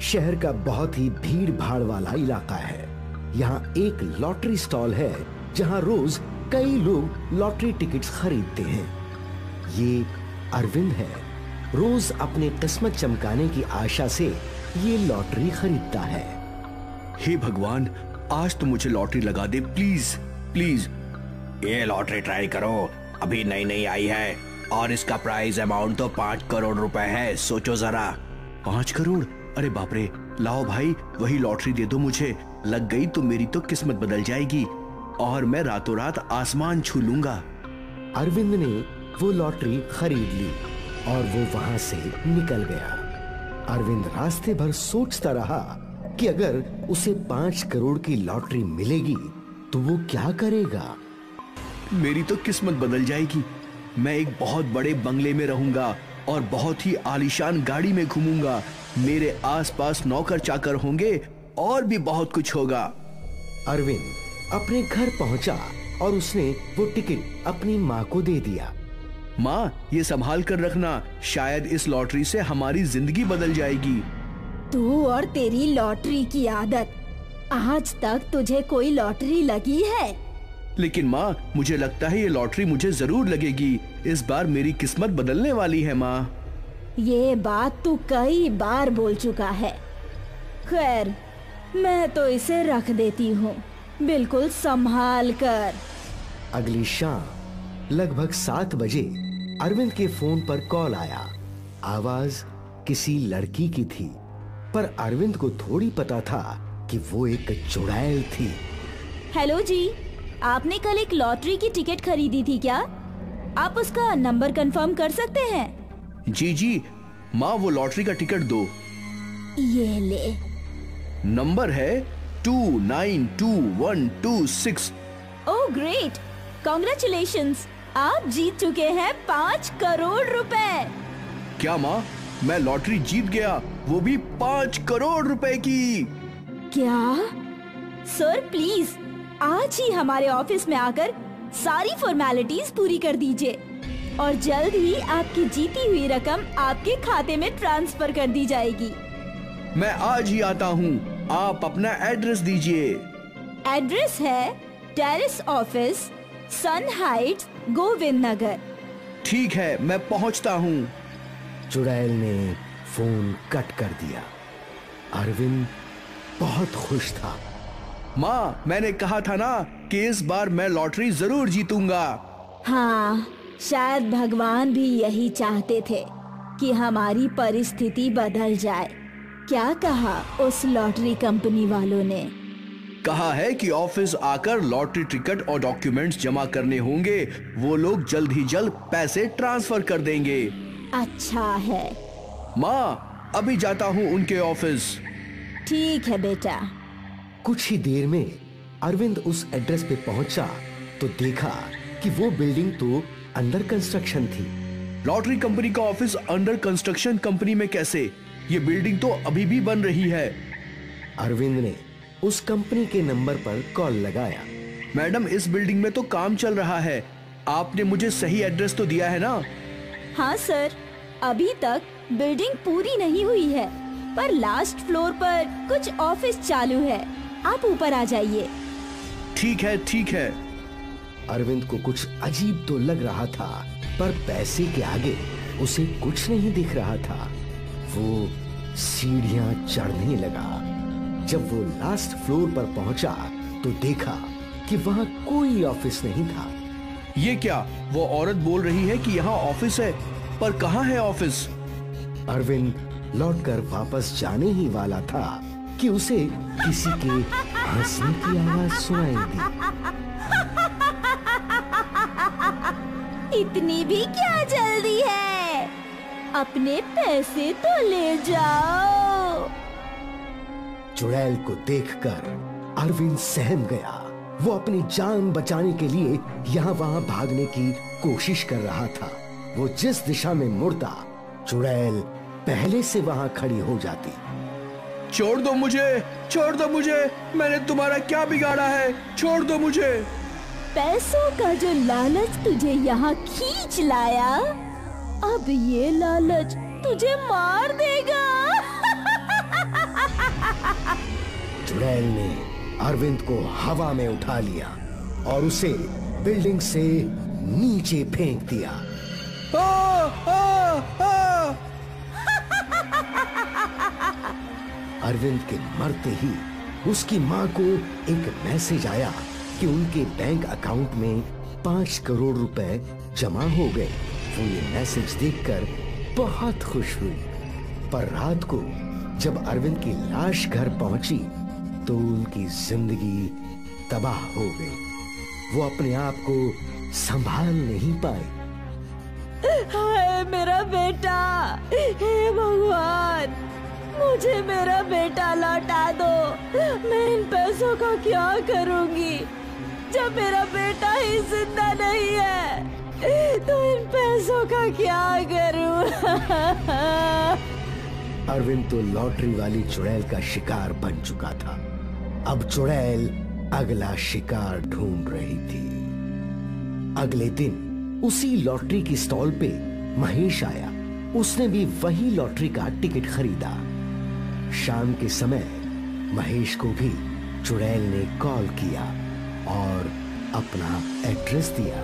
शहर का बहुत ही भीड़ भाड़ वाला इलाका है। यहाँ एक लॉटरी स्टॉल है जहाँ रोज कई लोग लॉटरी टिकट्स खरीदते हैं। ये अरविंद है। रोज अपने किस्मत चमकाने की आशा से ये लॉटरी खरीदता है। हे भगवान, आज तो मुझे लॉटरी लगा दे प्लीज प्लीज। ये लॉटरी ट्राई करो, अभी नई नई आई है और इसका प्राइस अमाउंट तो 5 करोड़ रुपए है। सोचो जरा। 5 करोड़? अरे बाप रे, लाओ भाई वही लॉटरी दे दो मुझे। लग गई तो मेरी तो किस्मत बदल जाएगी और मैं रातों रात आसमान छू लूंगा। अरविंद ने वो लॉटरी खरीद ली और वो वहां से निकल गया। अरविंद रास्ते भर सोचता रहा कि अगर उसे 5 करोड़ की लॉटरी मिलेगी तो वो क्या करेगा। मेरी तो किस्मत बदल जाएगी। मैं एक बहुत बड़े बंगले में रहूंगा और बहुत ही आलीशान गाड़ी में घूमूंगा। मेरे आसपास नौकर चाकर होंगे और भी बहुत कुछ होगा। अरविंद अपने घर पहुंचा और उसने वो टिकट अपनी माँ को दे दिया। माँ, ये संभाल कर रखना, शायद इस लॉटरी से हमारी जिंदगी बदल जाएगी। तू और तेरी लॉटरी की आदत, आज तक तुझे कोई लॉटरी लगी है? लेकिन माँ, मुझे लगता है ये लॉटरी मुझे जरूर लगेगी। इस बार मेरी किस्मत बदलने वाली है माँ। ये बात तू कई बार बोल चुका है। खैर, मैं तो इसे रख देती हूँ, बिल्कुल संभाल कर। अगली शाम लगभग 7 बजे अरविंद के फोन पर कॉल आया। आवाज किसी लड़की की थी, पर अरविंद को थोड़ी पता था कि वो एक चुड़ैल थी। हेलो जी, आपने कल एक लॉटरी की टिकट खरीदी थी क्या? आप उसका नंबर कंफर्म कर सकते हैं? जी जी माँ, वो लॉटरी का टिकट दो। ये ले। नंबर है 292126। ओह ग्रेट, कॉन्ग्रेचुलेशंस, आप जीत चुके हैं 5 करोड़ रुपए। क्या माँ, मैं लॉटरी जीत गया, वो भी 5 करोड़ रुपए की? क्या? सर प्लीज आज ही हमारे ऑफिस में आकर सारी फॉर्मेलिटीज पूरी कर दीजिए और जल्द ही आपकी जीती हुई रकम आपके खाते में ट्रांसफर कर दी जाएगी। मैं आज ही आता हूँ, आप अपना एड्रेस दीजिए। एड्रेस है टेरेस ऑफिस, सन हाइट्स, गोविंद नगर। ठीक है, मैं पहुँचता हूँ। चुड़ैल ने फोन कट कर दिया। अरविंद बहुत खुश था। माँ, मैंने कहा था ना कि इस बार मैं लॉटरी जरूर जीतूंगा। हाँ, शायद भगवान भी यही चाहते थे कि हमारी परिस्थिति बदल जाए। क्या कहा उस लॉटरी कंपनी वालों ने? कहा है कि ऑफिस आकर लॉटरी टिकट और डॉक्यूमेंट्स जमा करने होंगे। वो लोग जल्द ही जल्द पैसे ट्रांसफर कर देंगे। अच्छा है। माँ, अभी जाता हूँ उनके ऑफिस। ठीक है बेटा। कुछ ही देर में अरविंद उस एड्रेस पे पहुंचा तो देखा कि वो बिल्डिंग तो अंडर कंस्ट्रक्शन थी। लॉटरी कंपनी का ऑफिस अंडर कंस्ट्रक्शन कंपनी में कैसे? ये बिल्डिंग तो अभी भी बन रही है। अरविंद ने उस कंपनी के नंबर पर कॉल लगाया। मैडम, इस बिल्डिंग में तो काम चल रहा है। आपने मुझे सही एड्रेस तो दिया है ना? हाँ सर, अभी तक बिल्डिंग पूरी नहीं हुई है, पर लास्ट फ्लोर पर कुछ ऑफिस चालू है। आप ऊपर आ जाइए। ठीक है, ठीक है। अरविंद को कुछ अजीब तो लग रहा था, पर पैसे के आगे उसे कुछ नहीं दिख रहा था। वो सीढ़ियां चढ़ने लगा। जब वो लास्ट फ्लोर पर पहुंचा तो देखा कि वहां कोई ऑफिस नहीं था। ये क्या? वो औरत बोल रही है कि यहाँ ऑफिस है, पर कहाँ है ऑफिस? अरविंद लौटकर वापस जाने ही वाला था कि उसे किसी के हंसने की आवाज सुनाई दी। इतनी भी क्या जल्दी है? अपने पैसे तो ले जाओ। चुड़ैल को देखकर अरविंद सहम गया। वो अपनी जान बचाने के लिए यहाँ वहाँ भागने की कोशिश कर रहा था। वो जिस दिशा में मुड़ता, चुड़ैल पहले से वहाँ खड़ी हो जाती। छोड़ दो मुझे, छोड़ दो मुझे, मैंने तुम्हारा क्या बिगाड़ा है? छोड़ दो मुझे। पैसों का जो लालच तुझे यहाँ खींच लाया, अब ये लालच तुझे मार देगा। चुड़ैल ने अरविंद को हवा में उठा लिया और उसे बिल्डिंग से नीचे फेंक दिया। अरविंद के मरते ही उसकी मां को एक मैसेज आया कि उनके बैंक अकाउंट में 5 करोड़ रुपए जमा हो गए। वो ये मैसेज देखकर बहुत खुश हुई, पर रात को जब अरविंद की लाश घर पहुंची तो उनकी जिंदगी तबाह हो गई। वो अपने आप को संभाल नहीं पाए। हाय मेरा बेटा, हे भगवान, मुझे मेरा बेटा लौटा दो। मैं इन पैसों का क्या करूंगी? जब मेरा बेटा ही जिंदा नहीं है तो इन पैसों का क्या करूं? अरविंद तो लॉटरी वाली चुड़ैल का शिकार बन चुका था। अब चुड़ैल अगला शिकार ढूंढ रही थी। अगले दिन उसी लॉटरी की स्टॉल पे महेश आया। उसने भी वही लॉटरी का टिकट खरीदा। शाम के समय महेश को भी चुड़ैल ने कॉल किया और अपना एड्रेस दिया।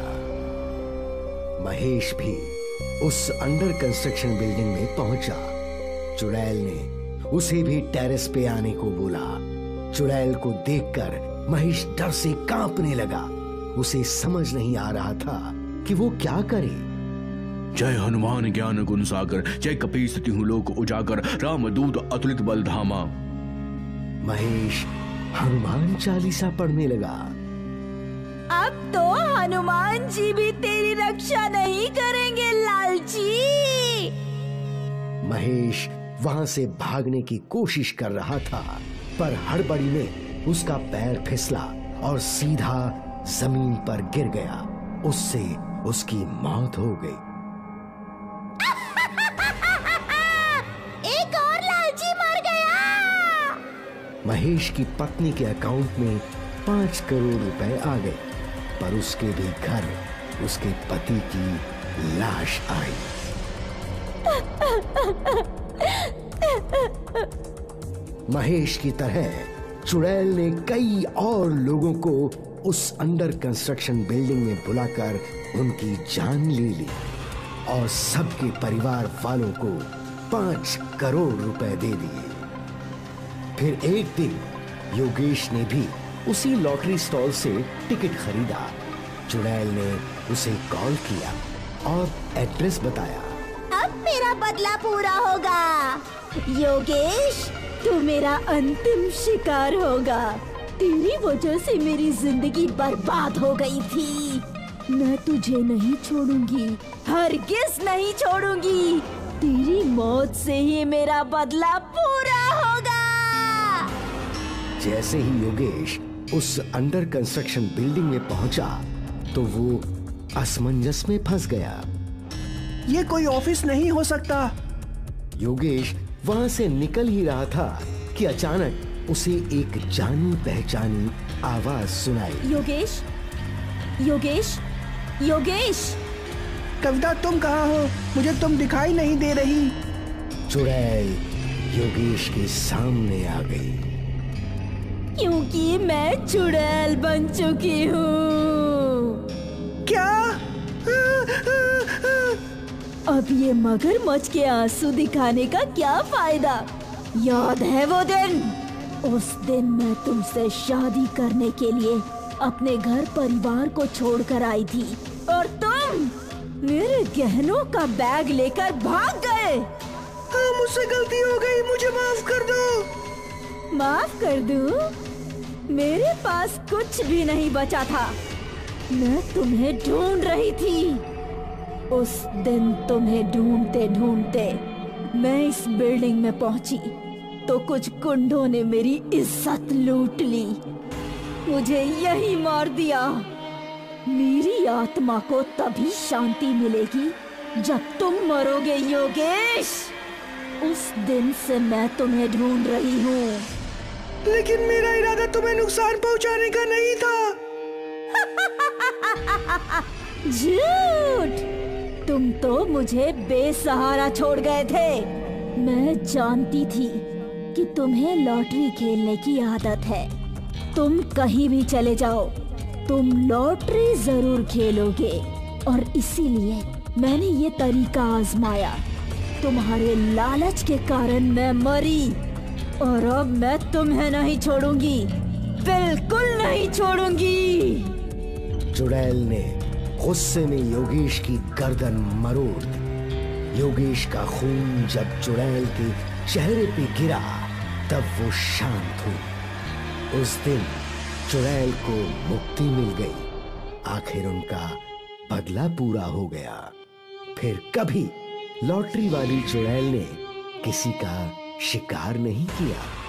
महेश भी उस अंडर कंस्ट्रक्शन बिल्डिंग में पहुंचा। चुड़ैल ने उसे भी टेरेस पे आने को बोला। चुड़ैल को देखकर महेश डर से कांपने लगा। उसे समझ नहीं आ रहा था कि वो क्या करे। जय हनुमान ज्ञान गुण सागर, जय कपीस तिहु लोक उजागर, रामदूत अतुलित बल धामा। महेश हनुमान चालीसा पढ़ने लगा। अब तो हनुमान जी भी तेरी रक्षा नहीं करेंगे लालची। महेश वहां से भागने की कोशिश कर रहा था, पर हड़बड़ी में उसका पैर फिसला और सीधा जमीन पर गिर गया। उससे उसकी मौत हो गई। एक और लालची मर गया। महेश की पत्नी के अकाउंट में 5 करोड़ रुपए आ गए, पर उसके भी घर उसके पति की लाश आई। महेश की तरह चुड़ैल ने कई और लोगों को उस अंडर कंस्ट्रक्शन बिल्डिंग में बुलाकर उनकी जान ले ली और सबके परिवार वालों को 5 करोड़ रुपए दे दिए। फिर एक दिन योगेश ने भी उसी लॉटरी स्टॉल से टिकट खरीदा। चुड़ैल ने उसे कॉल किया और एड्रेस बताया। अब मेरा बदला पूरा होगा। योगेश, तू मेरा अंतिम शिकार होगा। तेरी वजह से मेरी जिंदगी बर्बाद हो गई थी। मैं तुझे नहीं छोड़ूंगी, हरगिज नहीं छोड़ूंगी। तेरी मौत से ही मेरा बदला पूरा होगा। जैसे ही योगेश उस अंडर कंस्ट्रक्शन बिल्डिंग में पहुंचा तो वो असमंजस में फंस गया। ये कोई ऑफिस नहीं हो सकता। योगेश वहां से निकल ही रहा था कि अचानक उसे एक जानी पहचानी आवाज सुनाई। योगेश, योगेश, योगेश। कविता, तुम कहाँ हो? मुझे तुम दिखाई नहीं दे रही। चुड़ैल योगेश के सामने आ गई। क्योंकि मैं चुड़ैल बन चुकी हूँ। क्या? अब ये मगरमच्छ के आंसू दिखाने का क्या फायदा? याद है वो दिन? उस दिन मैं तुमसे शादी करने के लिए अपने घर परिवार को छोड़कर आई थी और तुम मेरे गहनों का बैग लेकर भाग गए। हाँ, मुझसे गलती हो गई, मुझे माफ कर दो। माफ कर दूं? मेरे पास कुछ भी नहीं बचा था। मैं तुम्हें ढूंढ रही थी। उस दिन तुम्हें ढूंढते ढूंढते मैं इस बिल्डिंग में पहुंची तो कुछ गुंडों ने मेरी इज्जत लूट ली। मुझे यही मार दिया। मेरी आत्मा को तभी शांति मिलेगी जब तुम मरोगे योगेश। उस दिन से मैं तुम्हें ढूंढ रही हूँ। लेकिन मेरा इरादा तुम्हें नुकसान पहुंचाने का नहीं था। झूठ! तुम तो मुझे बेसहारा छोड़ गए थे। मैं जानती थी कि तुम्हें लॉटरी खेलने की आदत है। तुम कहीं भी चले जाओ, तुम लॉटरी जरूर खेलोगे, और इसीलिए मैंने ये तरीका आजमाया। तुम्हारे लालच के कारण मैं मरी, और अब मैं तुम्हें नहीं छोड़ूंगी, बिल्कुल नहीं छोड़ूंगी। चुड़ैल ने गुस्से में योगेश की गर्दन मरोड़ दी। योगेश का खून जब चुड़ैल के चेहरे पे गिरा तब वो शांत हुई। उस दिन चुड़ैल को मुक्ति मिल गई। आखिर उनका बदला पूरा हो गया। फिर कभी लॉटरी वाली चुड़ैल ने किसी का शिकार नहीं किया।